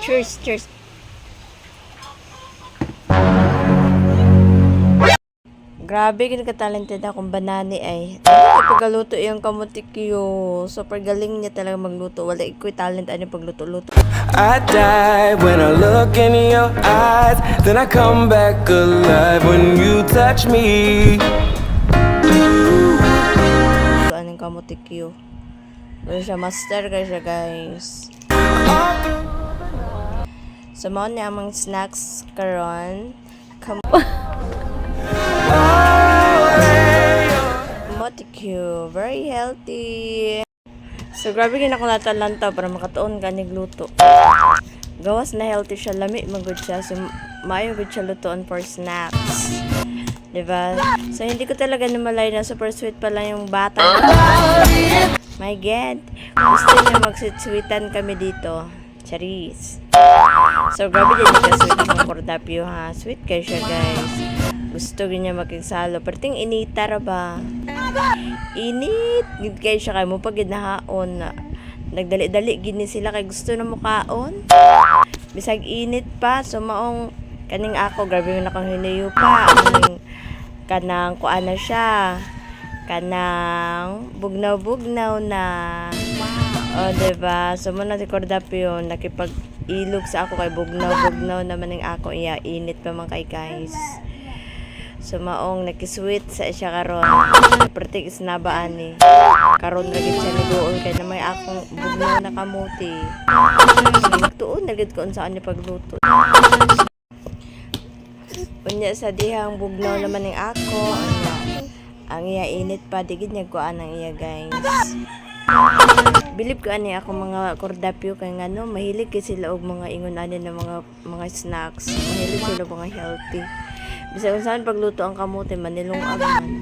Cheers, cheers. Grabe, gini ka-talented akong banani ay. Pagkaluto yung kamutikyo. Super galing niya talaga magluto. Wala iko'y talent ano pagluto-luto. I die when I look in your eyes. Then I come back alive when you touch me. Anong kamutikyo. Wala siya master ka siya guys. So mo na amang snacks karon. Kamutikyo. Very healthy. So, grabe gina ko natalanta para makatuon ka nigluto. Gawas na healthy siya, lami magud siya. So, maayo gud siya lutoon for snacks. Diba? So, hindi ko talaga namalay na super sweet pala yung bata. My God. Gusto niya mag-sweetan kami dito. Charis. So, grabe din ka-sweet yung kordapyo ha. Sweet kayo siya guys. Gusto niya makigsalo. Perting inita ra ba? Init. Gid kayo siya kay mo pag ginahaon na. Nagdali-dali gini sila kay gusto na mukaon. Bisag init pa. So, maong kaning ako. Grabe yung nakang hinayo pa. Kanang kuana siya. Kanang bugnaw-bugnaw na. O, diba? So, muna si Kordapyo nakipag-ilog sa ako kay bugnaw-bugnaw naman yung ako. Iya, init pa man kay guys. So, maong nakisweet sa siya karon. Pertik isnabaan ni. Karon lagit siya ni doon kay na may akong bugnaw na kamuti. Tuon lagit ko saan niya pagluto. Unya sa dihang bugnaw naman ng ako. Ang iya init pa digid niya kuan ang iya guys. Bilib ko ani ako mga kordapyo kay ngano mahilig kay sila og mga ingon ani na mga snacks. Mahilig sila mga healthy. Bisag saan pagluto ang kamote manilong man.